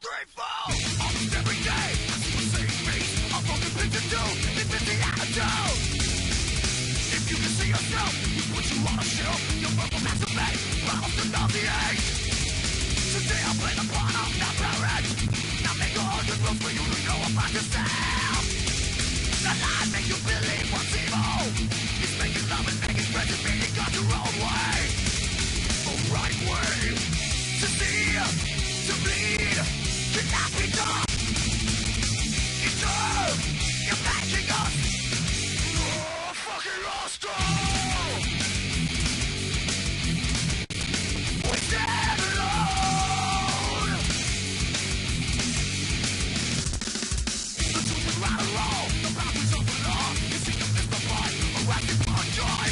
Almost every day, I see me. I'm fucking things to do. They fit the attitude. If you can see yourself, you put you on a shelf. You're verbal masturbate, bottles to nauseate. Today I play the part of not parent. Now make 100 rules for you to know about yourself. That lie make you believe what's evil. It's making love and making friends and beating God your own way. A right way to see, to bleed, cannot be done. It's true, you're making us fucking lost. We stand alone. The truth is right or wrong, the boundaries of the law. You see the mist of blood, a rapid blood joy.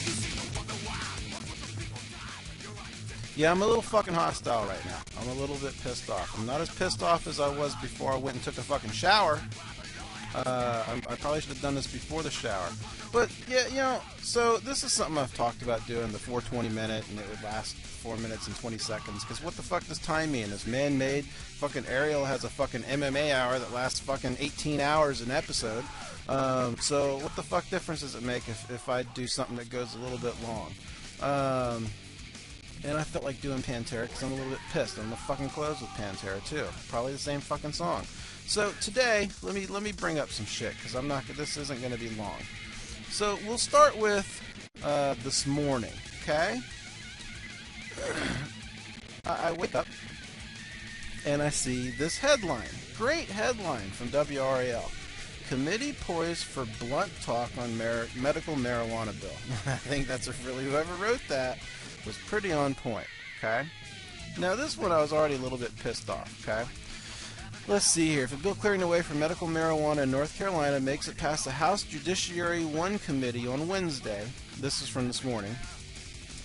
You see the wonder why, what was the people die, you're right. Yeah, I'm a little fucking hostile right now. I'm a little bit pissed off. I'm not as pissed off as I was before I went and took a fucking shower. I probably should have done this before the shower. But, yeah, you know, so this is something I've talked about doing, the 420 minute, and it would last 4 minutes and 20 seconds. Because what the fuck does time mean? It's man-made. Fucking Ariel has a fucking MMA hour that lasts fucking 18 hours an episode. So what the fuck difference does it make if I do something that goes a little bit long? And I felt like doing Pantera because I'm a little bit pissed. I'm gonna fucking close with Pantera too. Probably the same fucking song. So today, let me bring up some shit because I'm not. This isn't gonna be long. So we'll start with this morning. Okay. I wake up and I see this headline. Great headline from WRAL. Committee poised for blunt talk on medical marijuana bill. I think that's really whoever wrote that was pretty on point, okay? Now this one I was already a little bit pissed off, okay? Let's see here. If a bill clearing the way for medical marijuana in North Carolina makes it past the House Judiciary 1 Committee on Wednesday, this is from this morning,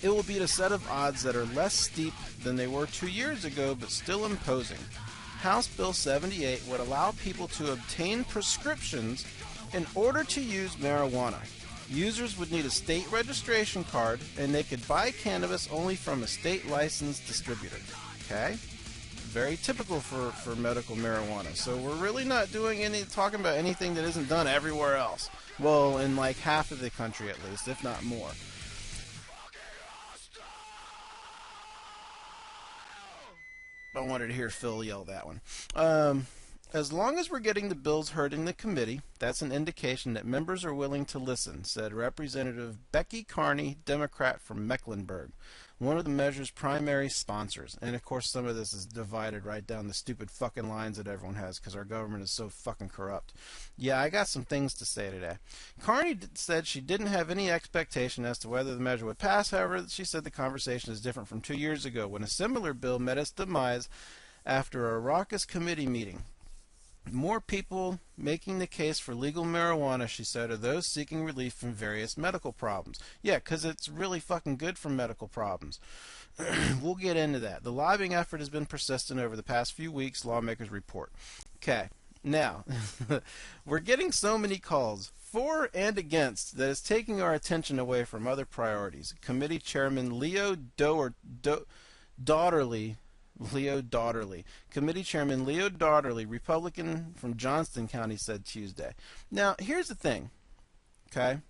it will beat a set of odds that are less steep than they were 2 years ago, but still imposing. House Bill 78 would allow people to obtain prescriptions in order to use marijuana. Users would need a state registration card, and they could buy cannabis only from a state licensed distributor. Okay? Very typical for medical marijuana. So we're really not talking about anything that isn't done everywhere else. Well, in like half of the country at least, if not more. I wanted to hear Phil yell that one. As long as we're getting the bills heard in the committee, that's an indication that members are willing to listen, said Representative Becky Carney, Democrat from Mecklenburg, one of the measure's primary sponsors. And of course some of this is divided right down the stupid fucking lines that everyone has because our government is so fucking corrupt. Yeah, I got some things to say today. Carney said she didn't have any expectation as to whether the measure would pass. However, she said the conversation is different from 2 years ago when a similar bill met its demise after a raucous committee meeting. More people making the case for legal marijuana, she said, are those seeking relief from various medical problems. Yeah, because it's really fucking good for medical problems. We'll get into that. The lobbying effort has been persistent over the past few weeks, lawmakers report. Okay, now, we're getting so many calls for and against that it's taking our attention away from other priorities. Committee Chairman Leo Daugherty, Committee Chairman Leo Daugherty, Republican from Johnston County, said Tuesday. Now, here's the thing, okay?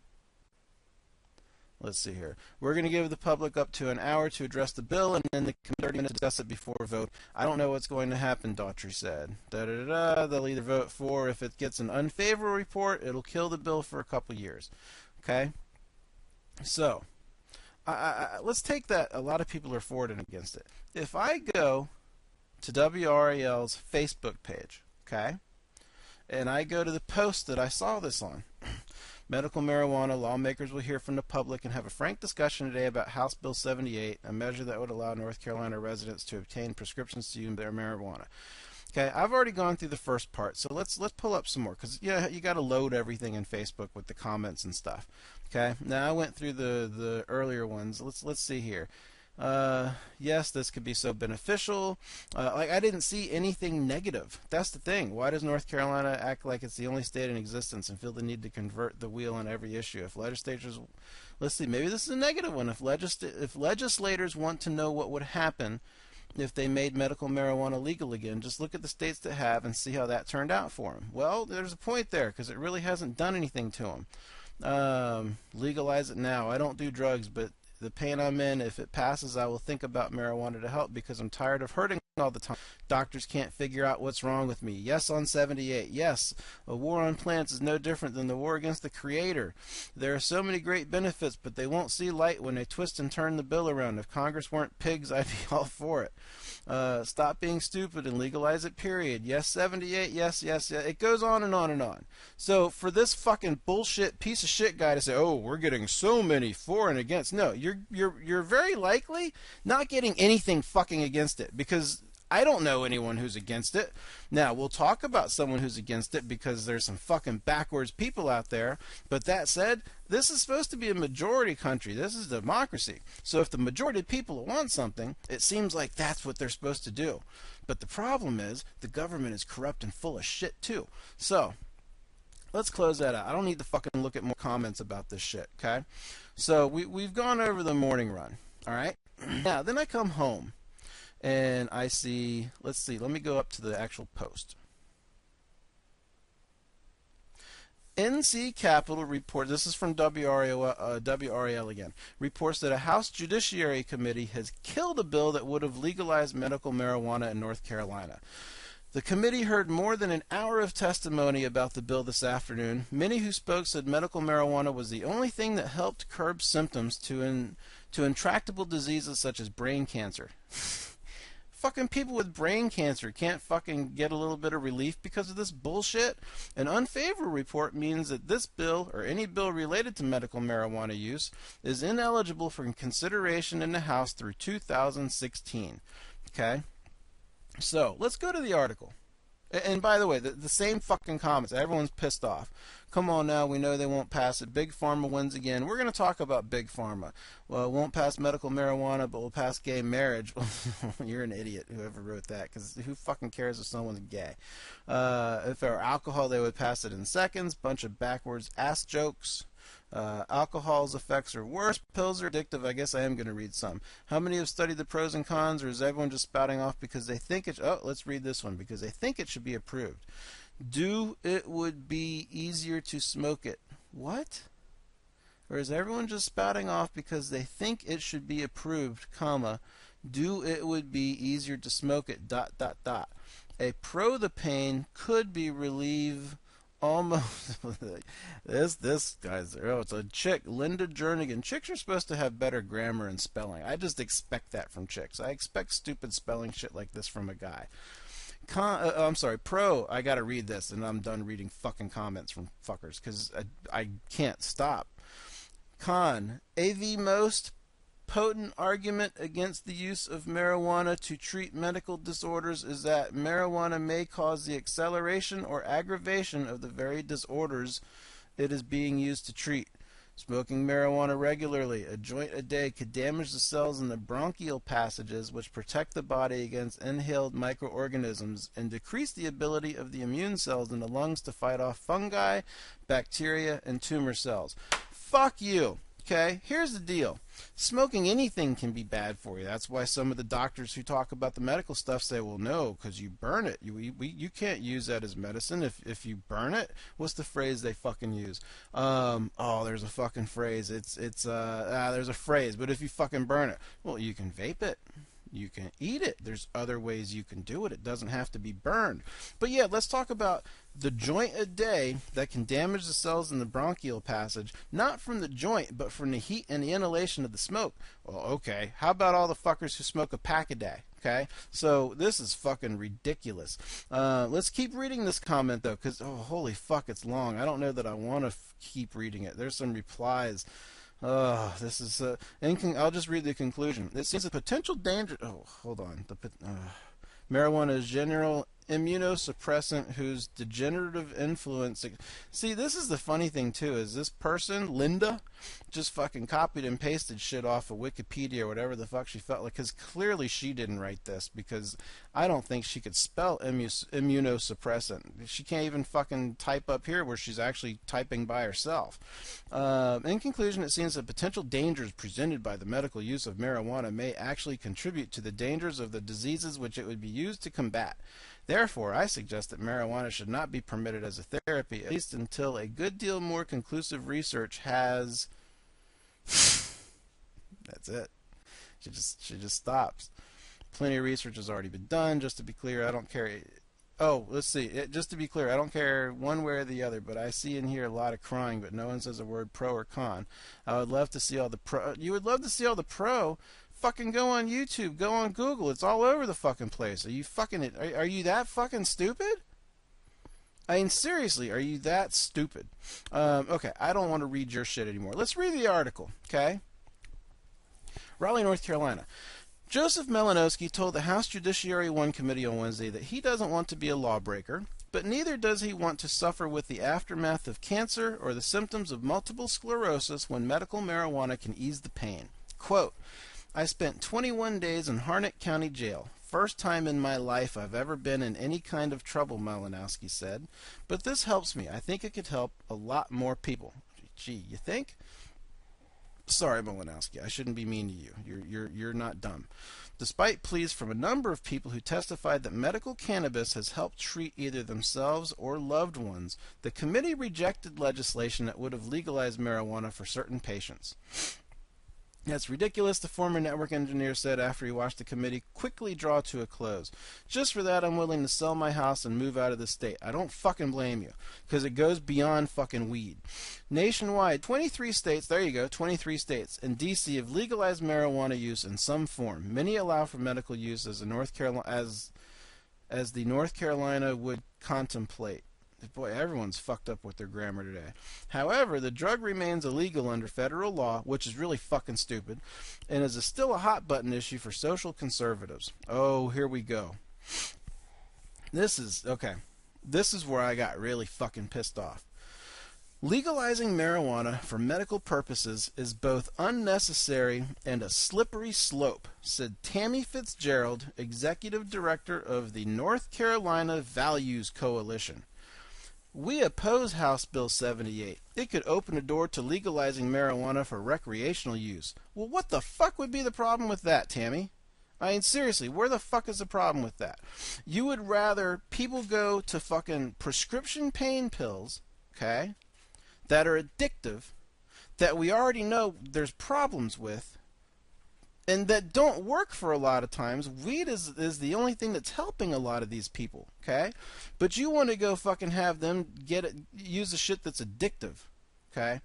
Let's see here. We're going to give the public up to an hour to address the bill, and then the committee 30 minutes to discuss it before a vote. I don't know what's going to happen, Daugherty said. They'll either vote for, if it gets an unfavorable report, it'll kill the bill for a couple years. Okay? So, let's take that. A lot of people are for it and against it. If I go to WRAL's Facebook page, okay, and I go to the post that I saw this on, medical marijuana, lawmakers will hear from the public and have a frank discussion today about House Bill 78, a measure that would allow North Carolina residents to obtain prescriptions to use their marijuana. Okay, I've already gone through the first part, so let's pull up some more, because yeah, you got to load everything in Facebook with the comments and stuff. Okay, now I went through the earlier ones. Let's see here. Yes, this could be so beneficial. Like, I didn't see anything negative. That's the thing. Why does North Carolina act like it's the only state in existence and feel the need to convert the wheel on every issue? If legislatures, let's see, maybe this is a negative one. If legislators want to know what would happen if they made medical marijuana legal again. Just look at the states that have and see how that turned out for them. Well, there's a point there, because it really hasn't done anything to them. Legalize it now. I don't do drugs, but the pain I'm in, if it passes, I will think about marijuana to help, because I'm tired of hurting all the time. Doctors can't figure out what's wrong with me. Yes on 78. Yes, a war on plants is no different than the war against the Creator. There are so many great benefits, but they won't see light when they twist and turn the bill around. If Congress weren't pigs, I'd be all for it. Stop being stupid and legalize it, period. Yes, 78. Yes, yes, yes. It goes on and on and on. So for this fucking bullshit piece of shit guy to say, oh, we're getting so many for and against, no, you're very likely not getting anything fucking against it, because I don't know anyone who's against it. Now, we'll talk about someone who's against it, because there's some fucking backwards people out there. But that said, this is supposed to be a majority country. This is democracy. So if the majority of people want something, it seems like that's what they're supposed to do. But the problem is, the government is corrupt and full of shit too. So, let's close that out. I don't need to fucking look at more comments about this shit, okay? So, we've gone over the morning run, alright? Now, then I come home. And I see, let's see, let me go up to the actual post. NC Capitol report, this is from WRAL again, reports that a House Judiciary Committee has killed a bill that would have legalized medical marijuana in North Carolina. The committee heard more than an hour of testimony about the bill this afternoon. Many who spoke said medical marijuana was the only thing that helped curb symptoms to intractable diseases such as brain cancer. Fucking people with brain cancer can't fucking get a little bit of relief because of this bullshit. An unfavorable report means that this bill, or any bill related to medical marijuana use, is ineligible for consideration in the House through 2016. Okay? So, let's go to the article. And by the way, the same fucking comments. Everyone's pissed off. Come on now, we know they won't pass it. Big Pharma wins again. We're going to talk about Big Pharma. Well, it won't pass medical marijuana, but we'll pass gay marriage. You're an idiot, whoever wrote that, because who fucking cares if someone's gay? If there were alcohol, they would pass it in seconds. Bunch of backwards ass jokes. Alcohol's effects are worse. Pills are addictive. I guess I am going to read some. How many have studied the pros and cons, or is everyone just spouting off because they think it... Oh, let's read this one. Because they think it should be approved. Do it would be easier to smoke it. What? Or is everyone just spouting off because they think it should be approved, comma, do it would be easier to smoke it, ... A pro the pain could be relieve almost... this guy's... Oh, it's a chick, Linda Jernigan. Chicks are supposed to have better grammar and spelling. I just expect that from chicks. I expect stupid spelling shit like this from a guy. I'm sorry, pro, I gotta read this, and I'm done reading fucking comments from fuckers, because I can't stop. Con, the most potent argument against the use of marijuana to treat medical disorders is that marijuana may cause the acceleration or aggravation of the very disorders it is being used to treat. Smoking marijuana regularly, a joint a day, could damage the cells in the bronchial passages, which protect the body against inhaled microorganisms, and decrease the ability of the immune cells in the lungs to fight off fungi, bacteria, and tumor cells. Fuck you. Okay, here's the deal. Smoking anything can be bad for you. That's why some of the doctors who talk about the medical stuff say, well, no, because you burn it. You can't use that as medicine if you burn it. What's the phrase they fucking use? Oh, there's a fucking phrase. There's a phrase, but if you fucking burn it, well, you can vape it. You can eat it. There's other ways you can do it. It doesn't have to be burned. But yeah, let's talk about the joint a day that can damage the cells in the bronchial passage, not from the joint, but from the heat and the inhalation of the smoke. Well, okay. How about all the fuckers who smoke a pack a day? Okay? So this is fucking ridiculous. Let's keep reading this comment, though, because, oh, holy fuck, it's long. I don't know that I want to keep reading it. There's some replies. This is I'll just read the conclusion. It seems a potential danger. Oh, hold on. Marijuana is general immunosuppressant whose degenerative influence. See, this is the funny thing too. Is this person Linda? just fucking copied and pasted shit off of Wikipedia or whatever the fuck she felt like, because clearly she didn't write this, because I don't think she could spell immunosuppressant. She can't even fucking type up here where she's actually typing by herself. In conclusion, it seems that potential dangers presented by the medical use of marijuana may actually contribute to the dangers of the diseases which it would be used to combat. Therefore, I suggest that marijuana should not be permitted as a therapy, at least until a good deal more conclusive research has... That's it. She just stops. Plenty of research has already been done. Just to be clear, I don't care. Oh, let's see. Just to be clear, I don't care one way or the other, but I see and hear a lot of crying, but no one says a word pro or con. I would love to see all the pro. You would love to see all the pro? Fucking go on YouTube, go on Google. It's all over the fucking place. Are you fucking? Are you that fucking stupid? I mean, seriously, are you that stupid? Okay, I don't want to read your shit anymore. Let's read the article, okay? Raleigh, North Carolina. Joseph Malinowski told the House Judiciary 1 Committee on Wednesday that he doesn't want to be a lawbreaker, but neither does he want to suffer with the aftermath of cancer or the symptoms of multiple sclerosis when medical marijuana can ease the pain. Quote, I spent 21 days in Harnett County Jail. First time in my life I've ever been in any kind of trouble, Malinowski said. But this helps me. I think it could help a lot more people. Gee, you think? Sorry, Malinowski. I shouldn't be mean to you. You're not dumb. Despite pleas from a number of people who testified that medical cannabis has helped treat either themselves or loved ones, the committee rejected legislation that would have legalized marijuana for certain patients. That's ridiculous, the former network engineer said after he watched the committee quickly draw to a close. Just for that, I'm willing to sell my house and move out of the state. I don't fucking blame you, because it goes beyond fucking weed. Nationwide, 23 states, there you go, 23 states, and D.C. have legalized marijuana use in some form. Many allow for medical use as the North Carolina would contemplate. Boy, everyone's fucked up with their grammar today. However, the drug remains illegal under federal law, which is really fucking stupid, and is still a hot button issue for social conservatives. Oh, here we go. This is where I got really fucking pissed off. Legalizing marijuana for medical purposes is both unnecessary and a slippery slope, said Tammy Fitzgerald, executive director of the North Carolina Values Coalition. We oppose House Bill 78. It could open a door to legalizing marijuana for recreational use. Well, what the fuck would be the problem with that, Tammy? I mean, seriously, where the fuck is the problem with that? You would rather people go to fucking prescription pain pills, okay, that are addictive, that we already know there's problems with, and that don't work for a lot of times. Weed is the only thing that's helping a lot of these people, okay? But you want to go fucking have them use the shit that's addictive, okay?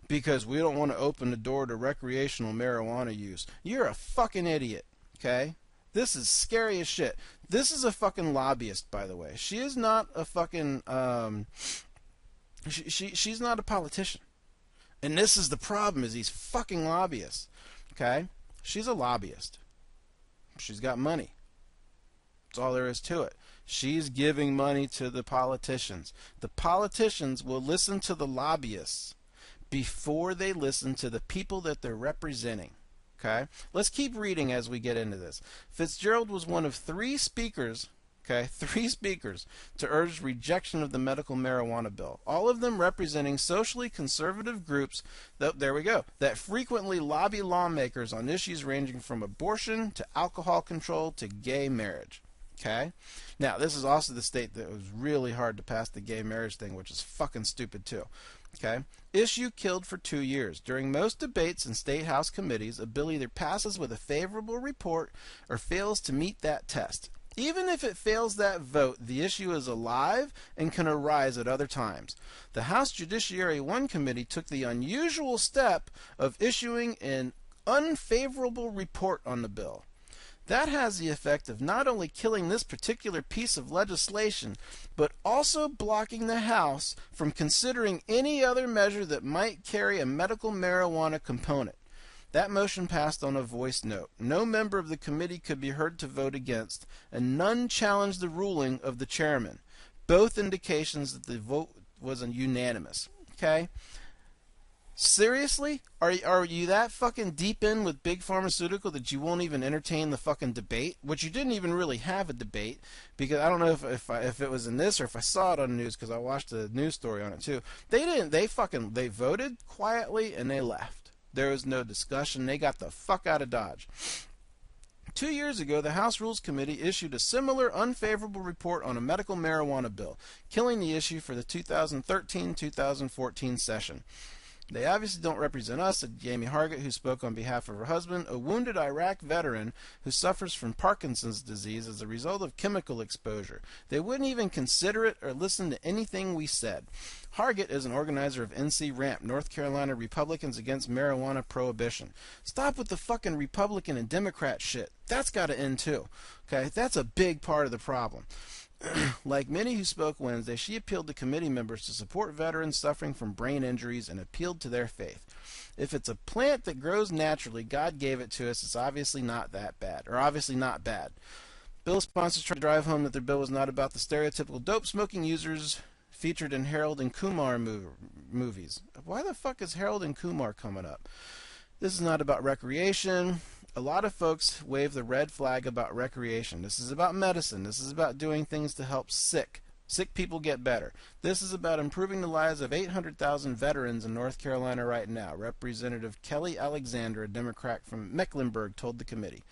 Because we don't want to open the door to recreational marijuana use. You're a fucking idiot, okay? This is scary as shit. This is a fucking lobbyist, by the way. She is not a fucking, she's not a politician. And this is the problem, is these fucking lobbyists, okay? She's a lobbyist. She's got money. That's all there is to it. She's giving money to the politicians. The politicians will listen to the lobbyists before they listen to the people that they're representing. Okay? Let's keep reading as we get into this. Fitzgerald was one of three speakers to urge rejection of the medical marijuana bill, all of them representing socially conservative groups that frequently lobby lawmakers on issues ranging from abortion to alcohol control to gay marriage. Okay? Now, this is also the state that was really hard to pass the gay marriage thing, which is fucking stupid too. Okay? Issue killed for 2 years. During most debates in state house committees, a bill either passes with a favorable report or fails to meet that test. Even if it fails that vote, the issue is alive and can arise at other times. The House Judiciary 1 Committee took the unusual step of issuing an unfavorable report on the bill. That has the effect of not only killing this particular piece of legislation, but also blocking the House from considering any other measure that might carry a medical marijuana component. That motion passed on a voice note. No member of the committee could be heard to vote against, and none challenged the ruling of the chairman. Both indications that the vote was unanimous. Okay? Seriously? Are you that fucking deep in with big pharmaceutical that you won't even entertain the fucking debate? Which you didn't even really have a debate, because I don't know if it was in this or if I saw it on the news, because I watched a news story on it too. They didn't. They voted quietly and they left. There was no discussion. They got the fuck out of Dodge. 2 years ago, the House Rules Committee issued a similar unfavorable report on a medical marijuana bill, killing the issue for the 2013-2014 session. They obviously don't represent us, said Jamie Hargett, who spoke on behalf of her husband, a wounded Iraq veteran who suffers from Parkinson's disease as a result of chemical exposure. They wouldn't even consider it or listen to anything we said. Hargett is an organizer of NC RAMP, North Carolina Republicans Against Marijuana Prohibition. Stop with the fucking Republican and Democrat shit. That's got to end too. Okay, that's a big part of the problem. Like many who spoke Wednesday, she appealed to committee members to support veterans suffering from brain injuries and appealed to their faith. If it's a plant that grows naturally, God gave it to us, it's obviously not that bad, or obviously not bad. Bill sponsors tried to drive home that their bill was not about the stereotypical dope smoking users featured in Harold and Kumar movies. Why the fuck is Harold and Kumar coming up? This is not about recreation. A lot of folks wave the red flag about recreation. This is about medicine. This is about doing things to help sick people get better. This is about improving the lives of 800,000 veterans in North Carolina right now. Representative Kelly Alexander, a Democrat from Mecklenburg, told the committee.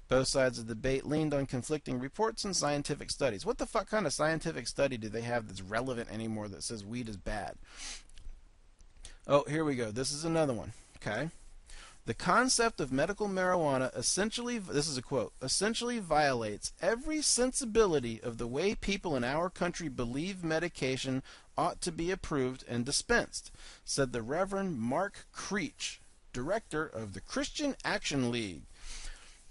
Both sides of the debate leaned on conflicting reports and scientific studies. What the fuck kind of scientific study do they have that's relevant anymore that says weed is bad? Oh, here we go. This is another one. Okay. The concept of medical marijuana essentially, this is a quote, essentially violates every sensibility of the way people in our country believe medication ought to be approved and dispensed, said the Reverend Mark Creech, director of the Christian Action League.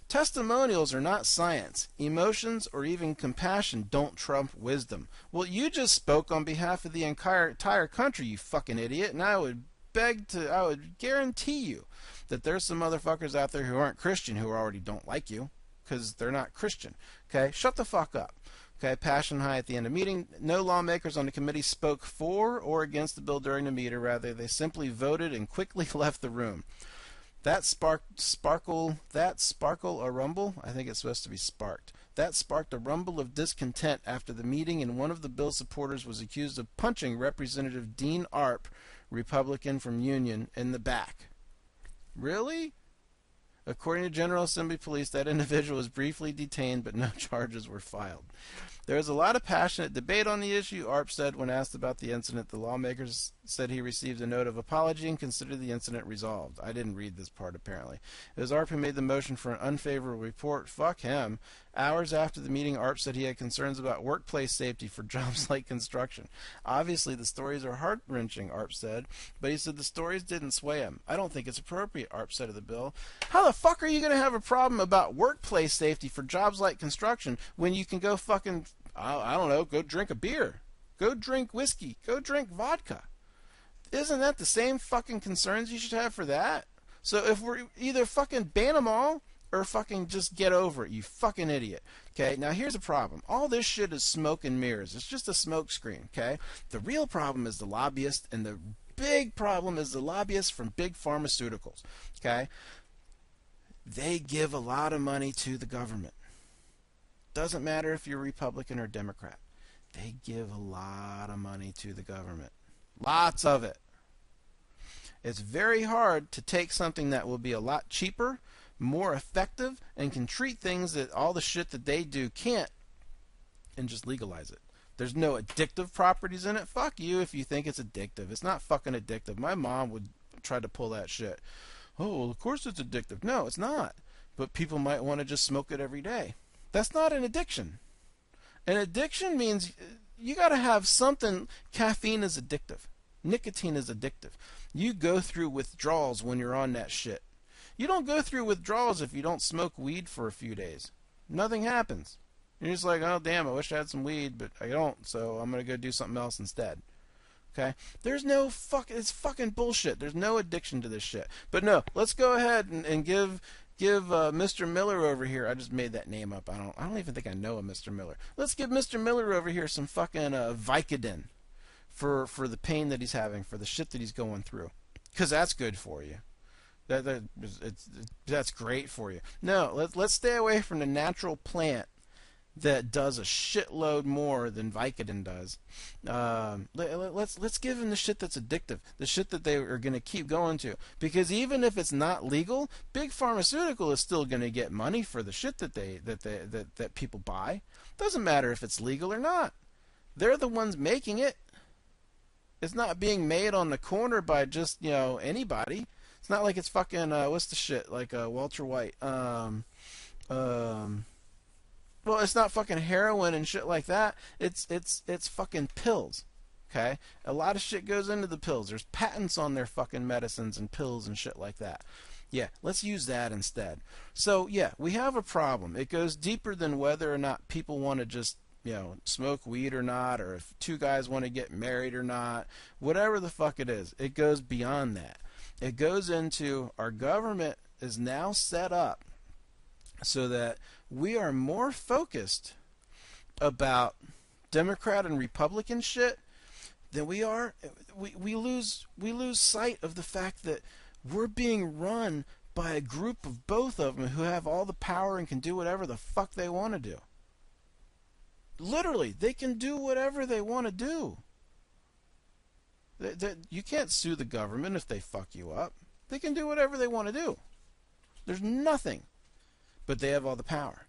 Testimonials are not science. Emotions or even compassion don't trump wisdom. Well, you just spoke on behalf of the entire country, you fucking idiot, and I would guarantee you that there's some motherfuckers out there who aren't Christian who already don't like you because they're not Christian. Okay, shut the fuck up. Okay, passion high at the end of the meeting. No lawmakers on the committee spoke for or against the bill during the meeting. Rather, they simply voted and quickly left the room. That sparked a rumble. I think it's supposed to be sparked. That sparked a rumble of discontent after the meeting, and one of the bill supporters was accused of punching Representative Dean Arp, Republican from Union, in the back. Really? According to General Assembly Police, that individual was briefly detained, but no charges were filed. There was a lot of passionate debate on the issue, Arp said when asked about the incident. The lawmakers said he received a note of apology and considered the incident resolved. I didn't read this part, apparently. It was Arp who made the motion for an unfavorable report. Fuck him. Hours after the meeting, Arp said he had concerns about workplace safety for jobs like construction. Obviously, the stories are heart-wrenching, Arp said, but he said the stories didn't sway him. I don't think it's appropriate, Arp said of the bill. How the fuck are you going to have a problem about workplace safety for jobs like construction when you can go fucking, I don't know, go drink a beer, go drink whiskey, go drink vodka? Isn't that the same fucking concerns you should have for that? So if we're either fucking ban them all or fucking just get over it, you fucking idiot. Okay, now here's the problem. All this shit is smoke and mirrors. It's just a smoke screen, okay? The real problem is the lobbyists, and the big problem is the lobbyists from big pharmaceuticals, okay? They give a lot of money to the government. Doesn't matter if you're Republican or Democrat. They give a lot of money to the government. Lots of it. It's very hard to take something that will be a lot cheaper, more effective, and can treat things that all the shit that they do can't, and just legalize it. There's no addictive properties in it. Fuck you if you think it's addictive. It's not fucking addictive. My mom would try to pull that shit. Oh, well, of course it's addictive. No, it's not. But people might want to just smoke it every day. That's not an addiction. An addiction means you got to have something. Caffeine is addictive. Nicotine is addictive. You go through withdrawals when you're on that shit. You don't go through withdrawals if you don't smoke weed for a few days. Nothing happens. You're just like, oh, damn, I wish I had some weed, but I don't, so I'm going to go do something else instead. Okay? There's no it's fucking bullshit. There's no addiction to this shit. But no, let's go ahead and give Mr. Miller over here. I just made that name up. I don't even think I know a Mr. Miller. Let's give Mr. Miller over here some fucking Vicodin for the pain that he's having, for the shit that he's going through. because that's good for you. That's great for you. No, let's stay away from the natural plant that does a shitload more than Vicodin does. Let's give them the shit that's addictive, the shit that they are going to keep going to. Because even if it's not legal, big pharmaceutical is still going to get money for the shit that people buy. Doesn't matter if it's legal or not. They're the ones making it. It's not being made on the corner by just anybody. It's not like it's fucking what's the shit like Walter White. Well, it's not fucking heroin and shit like that. It's fucking pills. Okay? A lot of shit goes into the pills. There's patents on their fucking medicines and pills and shit like that. Yeah, let's use that instead. So, yeah, we have a problem. It goes deeper than whether or not people want to just, smoke weed or not, or if two guys want to get married or not. Whatever the fuck it is. It goes beyond that. It goes into our government is now set up so that we are more focused about Democrat and Republican shit than we are. We lose sight of the fact that we're being run by a group of both of them who have all the power and can do whatever the fuck they want to do. Literally, they can do whatever they want to do. You can't sue the government if they fuck you up. They can do whatever they want to do. There's nothing. But they have all the power.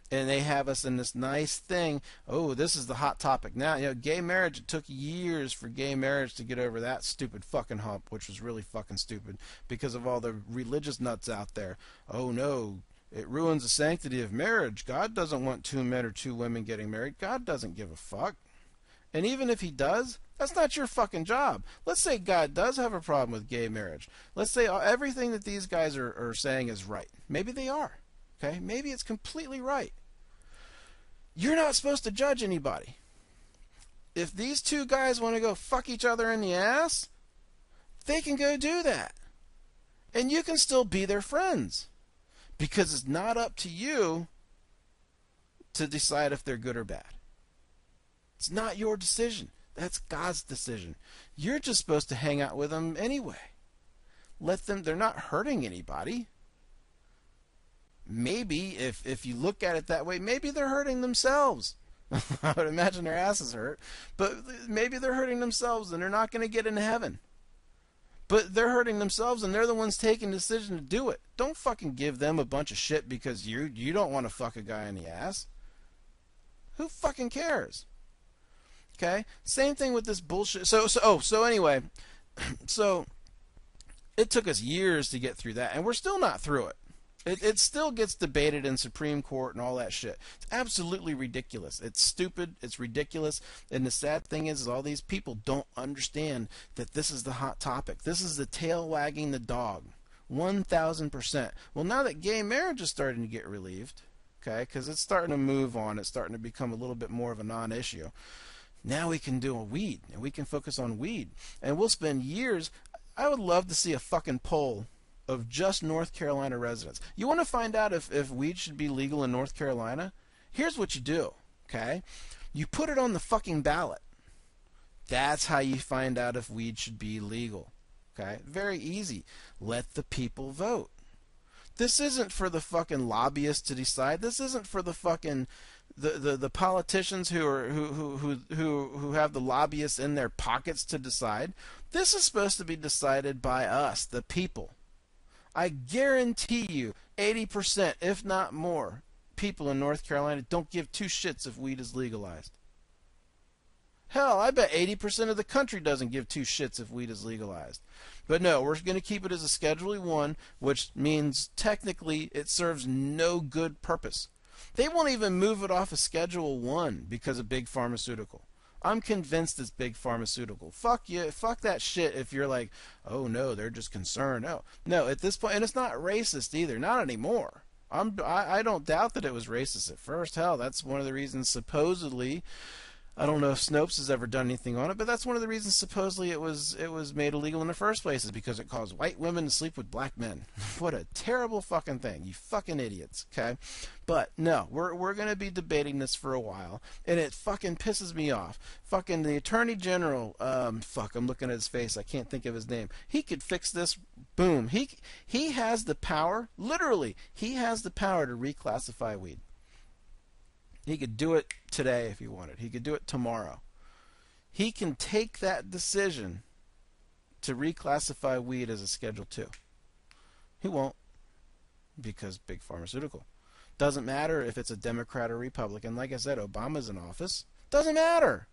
And they have us in this nice thing. Oh, this is the hot topic. Now, gay marriage, it took years for gay marriage to get over that stupid fucking hump, which was really fucking stupid because of all the religious nuts out there. Oh, no, it ruins the sanctity of marriage. God doesn't want two men or two women getting married. God doesn't give a fuck. And even if he does, that's not your fucking job. Let's say God does have a problem with gay marriage. Let's say everything that these guys are saying is right. Maybe they are. Okay? Maybe it's completely right. You're not supposed to judge anybody. If these two guys want to go fuck each other in the ass, they can go do that. And you can still be their friends. Because it's not up to you to decide if they're good or bad. It's not your decision. That's God's decision. You're just supposed to hang out with them anyway. Let them, they're not hurting anybody. Maybe, if you look at it that way, maybe they're hurting themselves. I would imagine their asses hurt. But maybe they're hurting themselves and they're not going to get into heaven. But they're hurting themselves and they're the ones taking the decision to do it. Don't fucking give them a bunch of shit because you don't want to fuck a guy in the ass. Who fucking cares? Okay? Same thing with this bullshit. So anyway, so it took us years to get through that, and we're still not through it. It still gets debated in Supreme Court and all that shit. It's absolutely ridiculous. It's stupid. It's ridiculous. And the sad thing is all these people don't understand that this is the hot topic. This is the tail wagging the dog. 1,000%. Well, now that gay marriage is starting to get relieved, okay, because it's starting to move on. It's starting to become a little bit more of a non-issue. Now we can do a weed, and we can focus on weed. And we'll spend years. I would love to see a fucking poll of just North Carolina residents. You want to find out if weed should be legal in North Carolina? Here's what you do, okay? You put it on the fucking ballot. That's how you find out if weed should be legal, okay? Very easy. Let the people vote. This isn't for the fucking lobbyists to decide. This isn't for the fucking the politicians who have the lobbyists in their pockets to decide. This is supposed to be decided by us, the people. I guarantee you 80%, if not more, people in North Carolina don't give two shits if weed is legalized. Hell, I bet 80% of the country doesn't give two shits if weed is legalized. But no, we're going to keep it as a Schedule 1, which means technically it serves no good purpose. They won't even move it off of Schedule 1 because of big pharmaceutical. I'm convinced it's big pharmaceutical. Fuck you. Fuck that shit if you're like, oh no, they're just concerned. No, at this point, and it's not racist either. Not anymore. I don't doubt that it was racist at first. Hell, that's one of the reasons supposedly I don't know if Snopes has ever done anything on it, but that's one of the reasons supposedly it was made illegal in the first place, is because it caused white women to sleep with black men. What a terrible fucking thing, you fucking idiots, okay? But no, we're going to be debating this for a while, and it fucking pisses me off. Fucking the Attorney General, I'm looking at his face, I can't think of his name. He could fix this, boom. He has the power, literally, he has the power to reclassify weed. He could do it today if he wanted. He could do it tomorrow. He can take that decision to reclassify weed as a Schedule 2. He won't, because big pharmaceutical. Doesn't matter if it's a Democrat or Republican. Like I said, Obama's in office. Doesn't matter.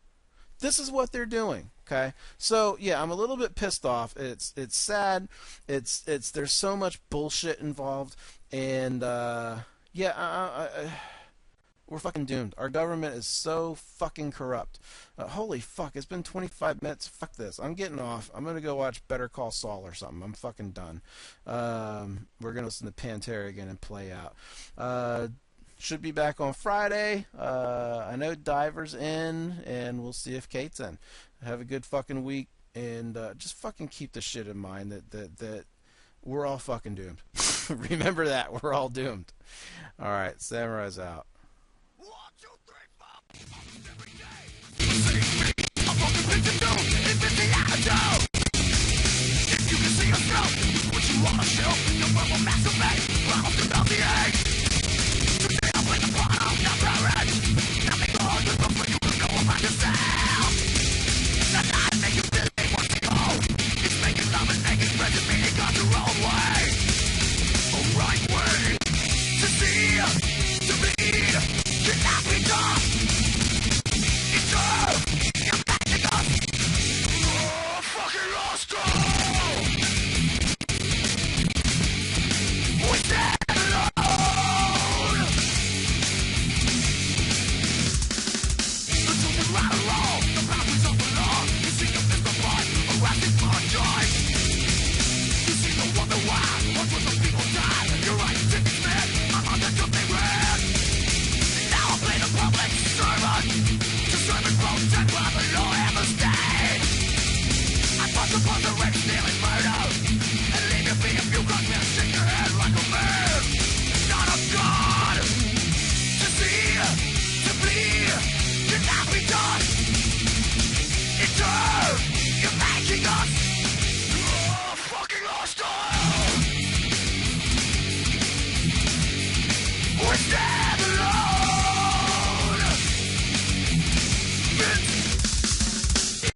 This is what they're doing. Okay, so yeah, I'm a little bit pissed off. It's sad. It's there's so much bullshit involved, and we're fucking doomed. Our government is so fucking corrupt. Holy fuck, it's been 25 minutes. Fuck this. I'm getting off. I'm going to go watch Better Call Saul or something. I'm fucking done. We're going to listen to Pantera again and play out. Should be back on Friday. I know Diver's in, and we'll see if Kate's in. Have a good fucking week, and just fucking keep the shit in mind that we're all fucking doomed. Remember that. We're all doomed. All right, Samurai's out. If you can see yourself, what you wanna show, your verbal masturbate, right off the egg.